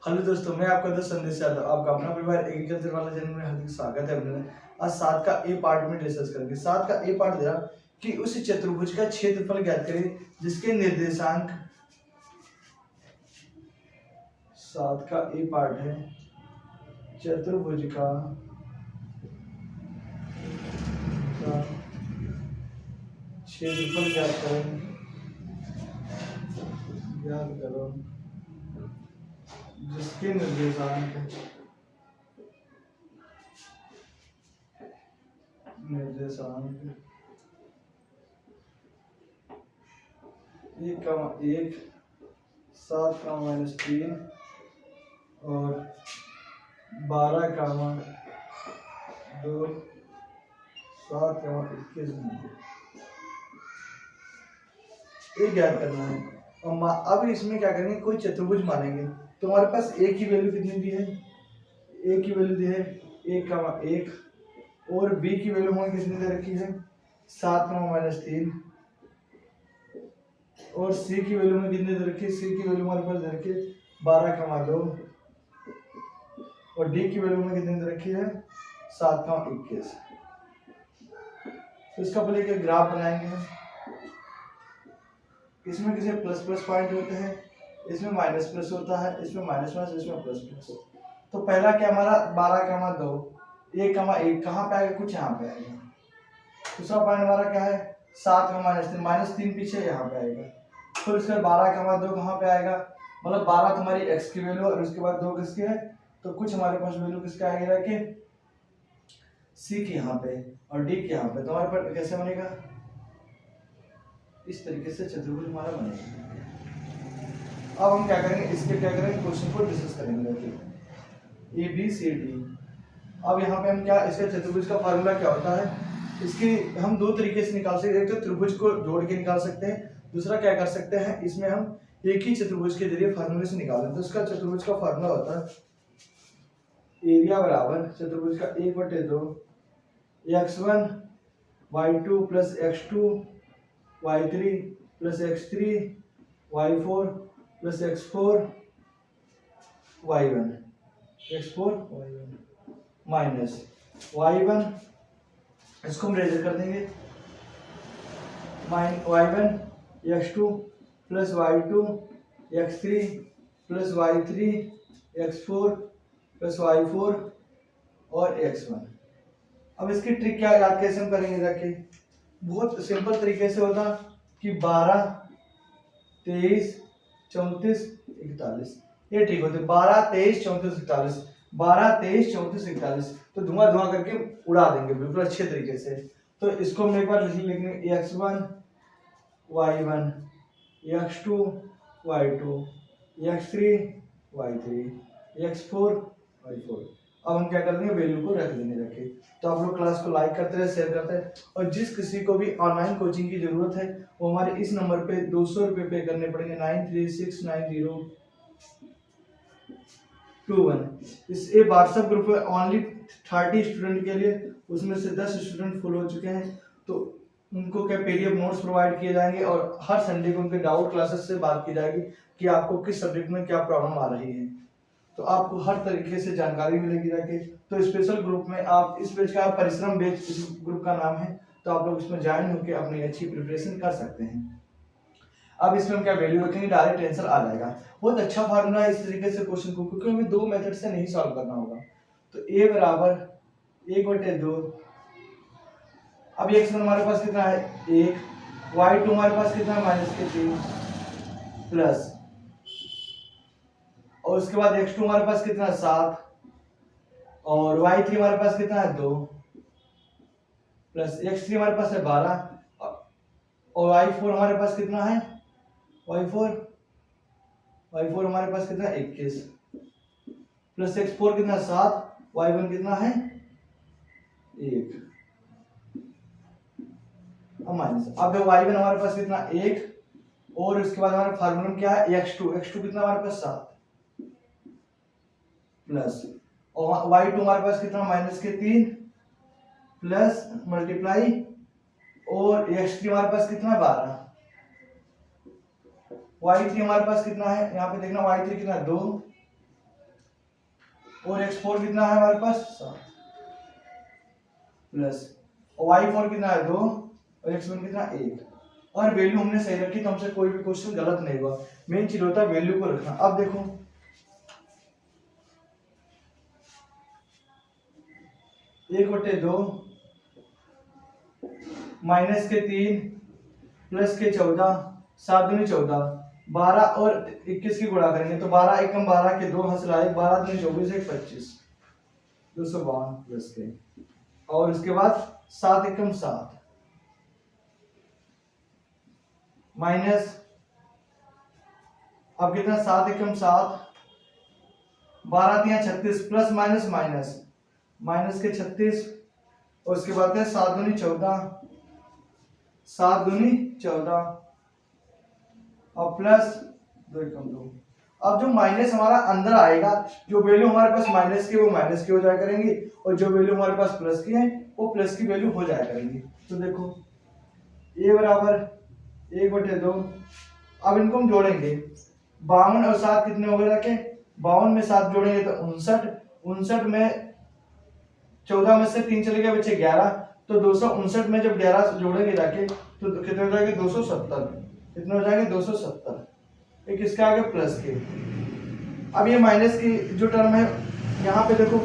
Hello दोस्तों, मैं आपका दोस्त संदेश यादव, आपका अपना परिवार एग्रीकल्चर वाला चैनल में हार्दिक स्वागत है। अपने आज 7 का ए पार्ट में डिस्कस करेंगे। 7 का ए पार्ट दे रहा कि उस चतुर्भुज का क्षेत्रफल ज्ञात करें जिसके निर्देशांक। 7 का ए पार्ट है चतुर्भुज का क्षेत्रफल ज्ञात करो जिसके निर्देशांक एक का 1, 7 का -3 और 12 का 2, 7 का 21 ये ज्ञात करना है। और अब इसमें क्या करेंगे, कोई चतुर्भुज मानेंगे तो हमारे पास एक की वैल्यू कितनी दी है, एक की वैल्यू दी है 1 का 1 और बी की वैल्यू हमें कितनी दे रखी है 7 का -3 और सी की वैल्यू में कितनी दे रखी है, सी की वैल्यू हमारे पास दे रखी है 12 का 2 और डी की वैल्यू में कितनी दे रखी है 7 का 21। तो इसका पहले एक ग्राफ बनाएंगे। इसमें किसी प्लस प्लस पॉइंट होते हैं, इसमें माइनस प्लस होता है, इसमें माइनस माइनस, इसमें प्लस प्लस। तो पहला क्या हमारा 12 का 2 1 का 1 कहाँ पे आएगा, कुछ यहाँ पे आएगा। दूसरा पॉइंट हमारा क्या है 7 का -3 पीछे यहाँ पे आएगा। फिर उसके बाद 12 का 2 कहाँ पे आएगा, मतलब 12 तुम्हारी x की वैल्यू और उसके बाद 2 किसके है, तो कुछ हमारे पास वैल्यू किसका आएगा कि c की यहाँ पे और d के यहाँ पे। तो हमारे पास कैसे बनेगा, इस तरीके से चतुर्भुज हमारा बनेगा। अब हम क्या करेंगे, इसके क्या करेंगे, क्वेश्चन को डिस्कस करेंगे ए बी सी डी। अब यहाँ पे हम क्या, इसका चतुर्भुज का फार्मूला क्या होता है, इसकी हम दो तरीके से निकाल सकते हैं। एक तो त्रिभुज को जोड़ के निकाल सकते हैं, दूसरा क्या कर सकते हैं, इसमें हम एक ही चतुर्भुज के जरिए फार्मूले से निकालें। तो इसका चतुर्भुज का फार्मूला होता है एरिया बराबर चतुर्भुज का 1/2 x1 y2 + x2 y3 + x3 y4 + x4 y1 minus y1, इसको हम रेजर कर देंगे y1 x2 + y2 x3 + y3 x4 + y4 और x1। अब इसकी ट्रिक क्या याद कैसे हम करेंगे, जाके बहुत सिंपल तरीके से होता कि 12 23 34 41 ये ठीक होते। 12 23 34 41 12 23 34 41 तो धुआं धुआं करके उड़ा देंगे बिल्कुल अच्छे तरीके से। तो इसको हम एक बार लिखेंगे x1 y1 x2 y2 x3 y3 x4 y4। अब हम क्या कर देंगे, वैल्यू को रख देंगे रखे। तो आप लोग क्लास को लाइक करते रहे, शेयर करते रहे, और जिस किसी को भी ऑनलाइन कोचिंग की जरूरत है वो हमारे इस नंबर पे 200 रुपये पे करने पड़ेंगे 93690221। इस ये व्हाट्सएप ग्रुप है ओनली 30 स्टूडेंट के लिए, उसमें से 10 स्टूडेंट फुल हो चुके हैं। तो उनको क्या पीडीएफ नोट्स प्रोवाइड किए जाएंगे और हर संडे को उनके डाउट क्लासेस से बात की जाएगी कि आपको किस सब्जेक्ट में क्या प्रॉब्लम आ रही है। तो आपको हर तरीके से जानकारी मिलेगी जाके। तो स्पेशल ग्रुप में आप इस पेज का परिश्रम बेच इस ग्रुप का नाम है, तो आप लोग इसमें ज्वाइन होकर अपनी अच्छी प्रिपरेशन कर सकते हैं। अब इसमें हम क्या वैल्यू रखेंगे, डायरेक्ट आंसर आ जाएगा। बहुत अच्छा फार्मूला है इस तरीके से क्वेश्चन को, क्योंकि हमें दो मेथड से नहीं सॉल्व करना होगा। तो a बराबर 1/2। अब x हमारे पास कितना है 1, y2 हमारे पास कितना है -3 प्लस, और उसके बाद x2 हमारे पास कितना है 7 और y3 हमारे पास कितना है 2 प्लस x3 हमारे पास है 12 और y4 हमारे पास कितना है y4 हमारे पास कितना है 21 प्लस x4 कितना है 7, y1 कितना है 1। अब माइनस, अब y1 हमारे पास कितना 1 और उसके बाद हमारा फार्मूला क्या है x2 कितना हमारे पास 7 प्लस, और y2 हमारे पास कितना -3 प्लस मल्टीप्लाई, और x3 हमारे पास कितना है 12, y3 हमारे पास कितना है, यहाँ पे देखना y3 कितना है 2 और x4 कितना है हमारे पास 7 प्लस और y4 कितना है 2 और x1 कितना 1 और वैल्यू हमने सही रखी तो हमसे कोई भी क्वेश्चन गलत नहीं हुआ। मेन चीज होता है वैल्यू को रखना। अब देखो 1/2 माइनस के 3 प्लस के 14 7 दूनी 14 12 और 21 की गुणा करेंगे तो 12 एकम 12 के 2 हासिल आए 12 दूनी 24 1 25 252 प्लस के और उसके बाद 7 एकम 7 माइनस अब कितना 7 एकम 7 12 तिया 36 प्लस माइनस माइनस माइनस के 36 और उसके बाद है 7 दूनी 14 7 दूनी 14 और प्लस 2 एकम 2। अब जो माइनस हमारा अंदर आएगा जो वैल्यू हमारे पास माइनस की वो माइनस की हो जाया करेंगी और जो वैल्यू हमारे पास प्लस की है वो प्लस की वैल्यू हो जाया करेंगी। तो देखो a बराबर 1/2 अब इनको हम जोड़ेंगे 52 और 7 कितने हो गए जाके 52 में 7 जोड़ेंगे तो 59 में 14 में से 3 चले गए बचे 11 तो 259 में जब 11 जोड़ेंगे जाके तो कितने हो जाएंगे 270 कितने हो जाएंगे 270 ये किसका आ गया प्लस के। अब ये माइनस की जो टर्म है यहाँ पे देखो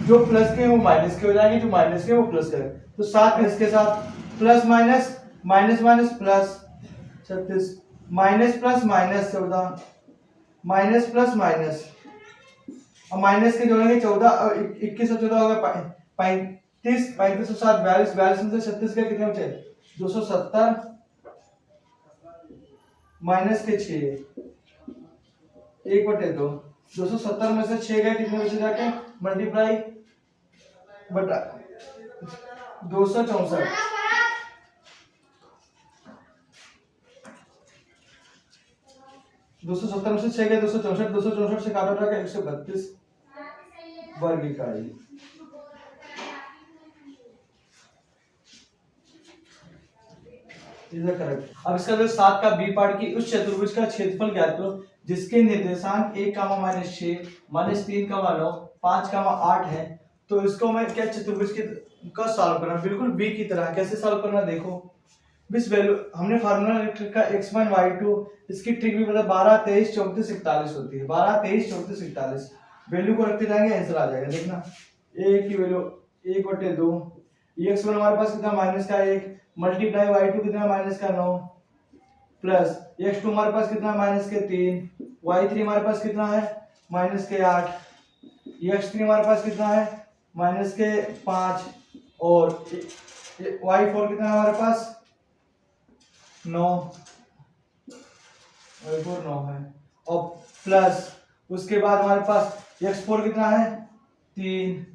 जो प्लस के वो माइनस के हो जाएंगे जो माइनस के वो प्लस के तो 7 इसके साथ plus minus minus minus plus 36 minus plus minus 14 minus plus minus अब माइनस के जोड़ेंगे 14 और 21 और 14 हो गया 35 35 और 7 42 42 में से 36 का कितने बचे 270 माइनस के 6 1/2 270 में से 6 गए कितने बचे जाके मल्टीप्लाई बटा 264 270 में से 6 गए 264 264 से काटा जाके 132 वर्ग इकाई। करेक्ट। अब इसका जो 7 का बी पार्ट की उस चतुर्भुज का क्षेत्रफल ज्ञात करो जिसके निर्देशांक 1, -6 -3, 9 5, 8 है। तो इसको मैं क्या चतुर्भुज का सॉल्व करना बिल्कुल बी की तरह कैसे सॉल्व करना देखो इस वैल्यू हमने फार्मूला का x1 y2 इसकी ट्रिक भी पता 12 23 34 41 होती है 12 23 34 41 वैल्यू को रखते जाएंगे आंसर आ जाएगा। देखना a की वैल्यू 1/2 x1 हमारे पास कितना माइनस का 1 मल्टीप्लाई y2 कितना माइनस का 9 प्लस x2 हमारे पास कितना माइनस के 3 y3 हमारे पास कितना है माइनस के 8 x3 हमारे पास कितना है माइनस के 5 और y4 कितना है हमारे पास 9 y4 9 है और प्लस उसके बाद हमारे पास x4 कितना है 3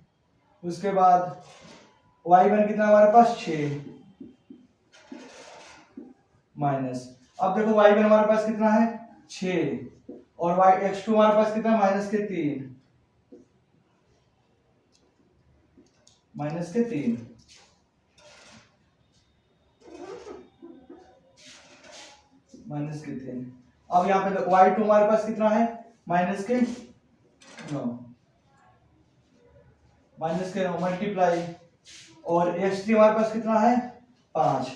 उसके बाद y1 कितना हमारे पास 6 माइनस अब देखो y1 हमारे पास कितना है 6 और x2 हमारे पास कितना माइनस के 3 अब यहाँ पे y2 हमारे पास कितना है माइनस के 9 मल्टीप्लाई और x3 हमारे पास कितना है 5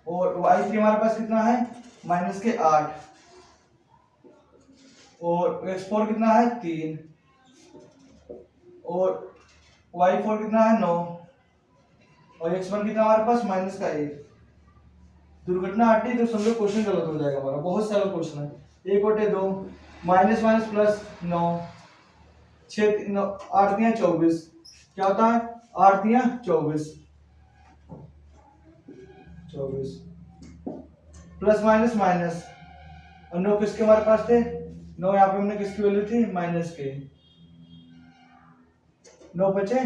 और y3 हमारे पास कितना है माइनस के 8 और x4 कितना है 3 और y4 कितना है 9 और x1 कितना हमारे पास माइनस का 1 दुर्घटना हटी तो समझो क्वेश्चन गलत हो जाएगा हमारा बहुत सारा क्वेश्चन है 1/2 माइनस माइनस प्लस 9 6 8 तिया 24 क्या होता है 8 तिया 24 प्लस माइनस माइनस और 9 किसके हमारे पास थे 9 यहाँ पे हमने किसकी वैल्यू थी माइनस के 9 बचे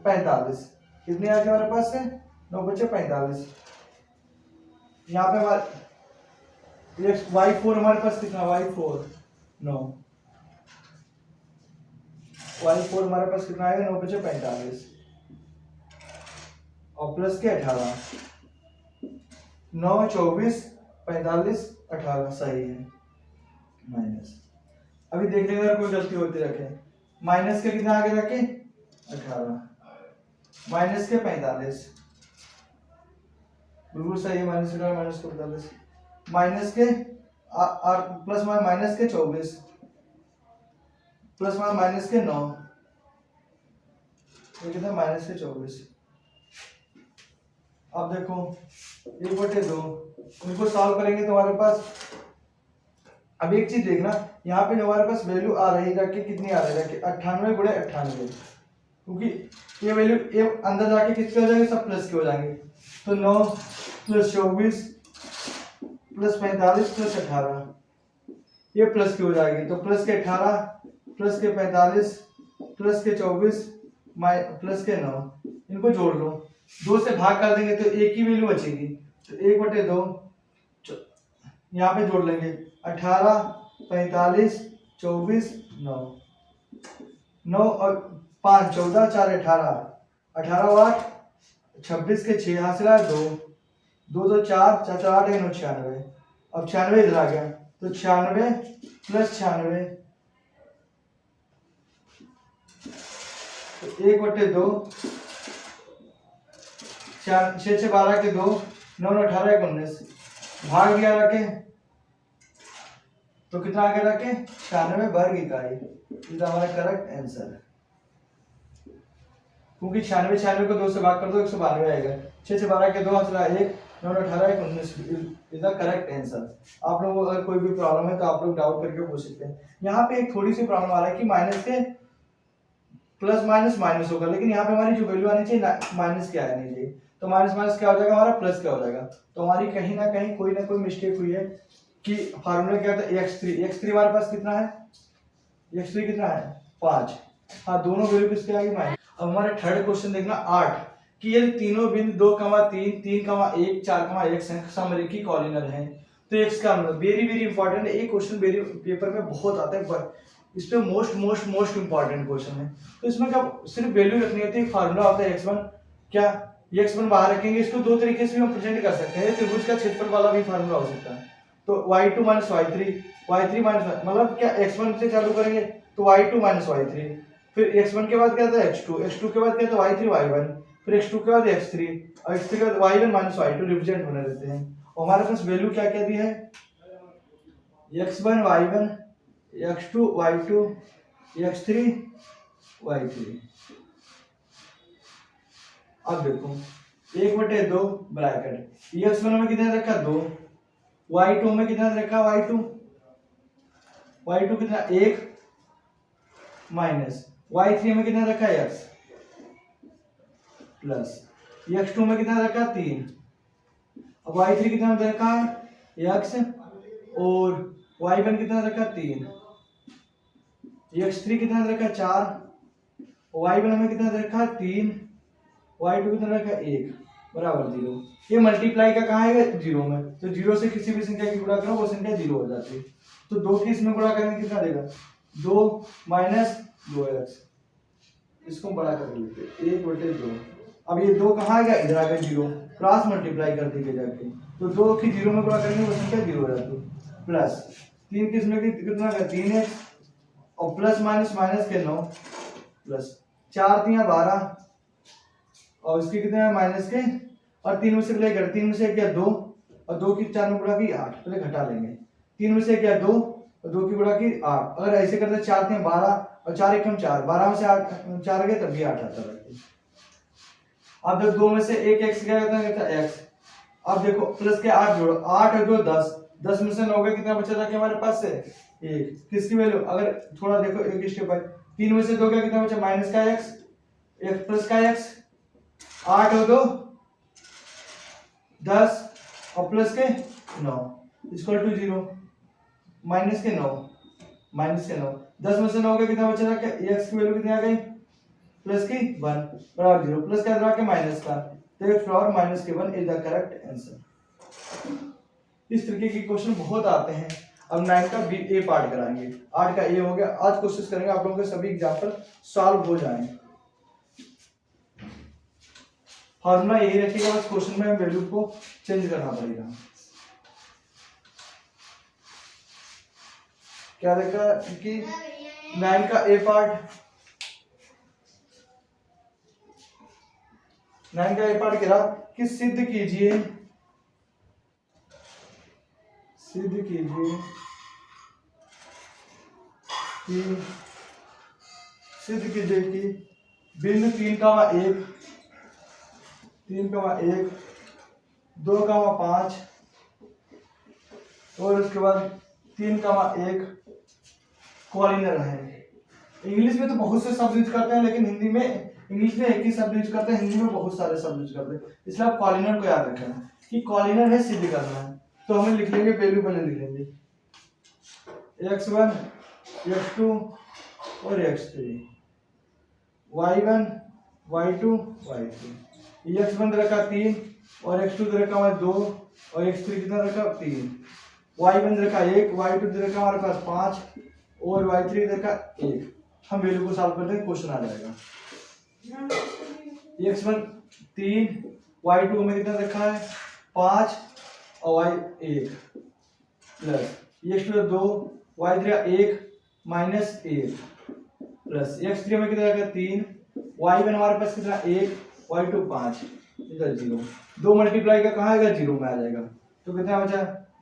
45 कितने आ गए हमारे पास से 9 बचे 45 यहाँ पे हमारे y4 हमारे पास कितना y4 9 y4 हमारे पास कितना आएगा 9 बचे 45 और प्लस के 18 9 24 45 18 सही है माइनस अभी देख लेंगे अगर कोई गलती होती रखे। माइनस के कितना आगे रखे 18, माइनस के 45, बिल्कुल सही है, माइनस के 45, माइनस के प्लस माइनस के 24, प्लस माइनस के 9, ये कितना माइनस के 24। अब देखो 1/2 उनको सॉल्व करेंगे तो हमारे पास, अब एक चीज देखना यहाँ पे जो हमारे पास वैल्यू आ रही है कितनी आ रही है 98 गुणे 98, क्योंकि ये वैल्यू ये अंदर जाके किसके हो जाएंगे, सब प्लस के हो जाएंगे। तो 9 प्लस 24 प्लस 45 प्लस 18, ये प्लस की हो जाएगी। तो प्लस के 18 प्लस के 45 प्लस के 24 प्लस के 9, इनको जोड़ लो, 2 से भाग कर देंगे तो एक ही वैल्यू बचेगी। तो 1/2 यहाँ पे जोड़ लेंगे, 18 45 24 9, 9 और 5 14 4 18, 18 और 8 26 के 6 हासिल है 2, 2 2 4 4 4 8 9 96। अब 96 इधर आ गया तो 96 प्लस 96, तो 1/2 6 6 12 के 2 9 9 18 19, भाग दिया रखे तो कितना आगे रखे 96 वर्ग इकाई, ये हमारा करेक्ट आंसर है। क्योंकि 96 96 को 2 से भाग कर दो 192 आएगा, 6 6 12 के 2 हासिल 1 9 9 18 19 इज द करेक्ट आंसर। आप लोगों को अगर कोई भी प्रॉब्लम है तो आप लोग डाउट करके पूछ सकते हैं। यहाँ पे एक थोड़ी सी प्रॉब्लम आ रहा है कि माइनस के प्लस माइनस माइनस होगा, लेकिन यहाँ पे हमारी जो वैल्यू आनी चाहिए माइनस क्या आनी चाहिए, तो माइनस माइनस क्या हो जाएगा हमारा प्लस क्या हो जाएगा। तो हमारी कहीं ना कहीं कोई ना कोई मिस्टेक हुई है कि फार्मूला क्या था x3 हमारे पास कितना है, x3 कितना है 5, हाँ दोनों वैल्यू किसके आएगी माइनस। अब हमारा थर्ड क्वेश्चन देखना 8 कि यदि तीनों बिंदु 2,3 3,1 4,x हैं समरेखी कॉर्डिनर हैं तो x का मतलब वेरी वेरी इंपॉर्टेंट है। एक क्वेश्चन वेरी पेपर में बहुत आता है, इस पे मोस्ट इंपॉर्टेंट क्वेश्चन है। तो इसमें क्या सिर्फ वैल्यू रखनी होती है, फार्मूला होता है x1, क्या x1 बाहर रखेंगे, इसको दो तरीके से भी हम प्रेजेंट कर सकते हैं, त्रिभुज का क्षेत्रफल वाला भी फार्मूला हो सकता है। तो y2 माइनस y3 माइनस मतलब क्या x1 से चालू करेंगे तो y2 माइनस y3, फिर x1 के बाद क्या था x2 के बाद क्या था y3 y1, फिर x2 के बाद x3 और x3 के बाद y1 माइनस y2 रिप्रेजेंट होने देते हैं। और हमारे पास वैल्यू क्या क्या दी है x1 y1 x2 y2 x3 y3। अब देखो 1/2 ब्रैकेट x1 में कितना रखा 2, y2 में कितना रखा y2 कितना 1 माइनस y3 में कितना रखा x प्लस x2 में कितना रखा 3, अब y3 कितना रखा है x और y1 कितना रखा 3, x3 कितना रखा 4, y1 में कितना रखा 3, y2 कितना रखा 1 बराबर 0। ये मल्टीप्लाई का कहाँ है 0 में, तो 0 से किसी भी संख्या की गुणा करो वो संख्या 0 हो जाती है। तो 2 की इसमें गुणा करेंगे कितना देगा 2 माइनस 2x, इसको बड़ा कर लेते 1/2। अब ये 2 कहाँ आएगा इधर आएगा 0, क्रॉस मल्टीप्लाई कर देंगे जाके, तो 2 की 0 में गुणा करेंगे वो संख्या 0 हो जाती है। प्लस 3 की इसमें कितना 3x और प्लस माइनस माइनस के 9 प्लस 4 3 12 और इसके कितने हैं माइनस के, और 3 में से लेकर 3 में से क्या 2 और 2 की 4 में गुणा की 8, पहले घटा लेंगे 3 में से क्या 2 और 2 की गुणा की 8, अगर ऐसे करते 4 3 12 और 4 1 4, 12 में से 8 4 गए तब भी 8 आता है। अब जब 2 में से एक x क्या कहता है x, अब देखो प्लस के 8 जोड़ो 8 और 2 10, 10 में से 9 गए कितना बचा था कि हमारे पास से 1, किसकी वैल्यू अगर थोड़ा देखो एक स्टेप बाय, 3 में से 2 गया कितना बचा माइनस का x, एक प्लस का x, 8 और 2 10 और प्लस के 9 इक्वल टू 0, माइनस के 9 10 में से 9 का कितना बचा था x की वैल्यू कितनी आ गई प्लस की 1 बराबर 0, प्लस का इधर के माइनस का, तो x पावर माइनस के 1 इज द करेक्ट आंसर। इस तरीके के क्वेश्चन बहुत आते हैं। अब 9 का ए पार्ट कराएंगे, 8 का ए हो गया। आज कोशिश करेंगे आप लोगों के सभी एग्जांपल सॉल्व हो जाएं। फॉर्मूला यही रखिएगा, बस क्वेश्चन में वैल्यू को चेंज करना पड़ेगा। क्या देखा कि 9 का ए पार्ट, 9 का ए पार्ट कह रहा कि सिद्ध कीजिए कि बिंदु 3,1 2,5 और उसके बाद 3,1 कॉलिनर है। इंग्लिश में तो बहुत से शब्द यूज करते हैं, लेकिन हिंदी में इंग्लिश में एक ही शब्द यूज करते हैं, हिंदी में बहुत सारे शब्द यूज करते हैं, इसलिए आप कॉलिनर को याद रखें कि कॉलिनर है सिद्ध करना है। तो हमें लिख लेंगे, वैल्यू पहले लिख लेंगे x1 x2 और x3, y1 y2 y3। x1 दे रखा 3 और x2 दे रखा हमारे 2 और x3 कितना रखा 3, y1 दे रखा 1, y2 दे रखा हमारे पास 5 और y3 दे रखा 1। हम वैल्यू को सॉल्व करते हैं, क्वेश्चन आ जाएगा। x1 3, y2 में कितना रखा है 5 और y1 plus x2 2, y3 1 minus 1 plus x3 में कितना रखा 3, y1 हमारे पास कितना 1, y2 5, इधर 0। 2 मल्टीप्लाई का कहाँ आएगा 0 में आ जाएगा। तो कितना बचा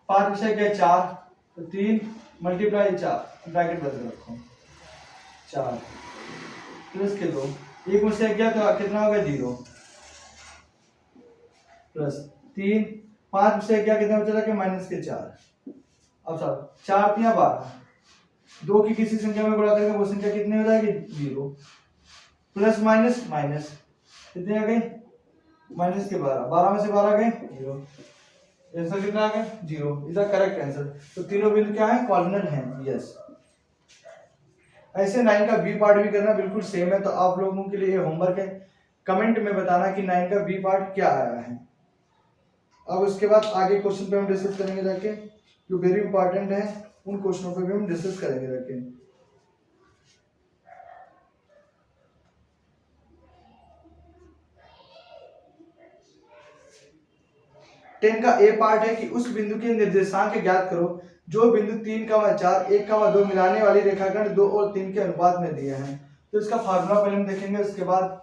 5 विषय क्या 4, तो 3 मल्टीप्लाई 4 ब्रैकेट बंद रखो 4 प्लस के 2, 1 में से गया तो कितना होगा 0 प्लस 3 5 में से गया कितना बचा माइनस के 4। अब सब 4 3 12, 2 की किसी संख्या में गुणा करेंगे वो संख्या कितनी हो जाएगी 0 प्लस माइनस माइनस कितने आ गए माइनस के 12, 12 में से 12 गए 0। आंसर कितना आ गया 0, इज द करेक्ट आंसर। तो तीनों बिंदु क्या है कॉर्डिनेट हैं। यस, ऐसे 9 का बी पार्ट भी करना बिल्कुल सेम है। तो आप लोगों के लिए होमवर्क है, कमेंट में बताना कि 9 का बी पार्ट क्या आया है। अब उसके बाद आगे क्वेश्चन पे हम डिस्कस करेंगे जाके, जो वेरी इंपॉर्टेंट है, उन क्वेश्चनों पे भी हम डिस्कस करेंगे जाके। 10 का ए पार्ट है कि उस बिंदु के निर्देशांक ज्ञात करो जो बिंदु 3,4 1,2 मिलाने वाली रेखाखंड 2 और 3 के अनुपात में दिए हैं। तो इसका फार्मूला पहले हम देखेंगे, उसके बाद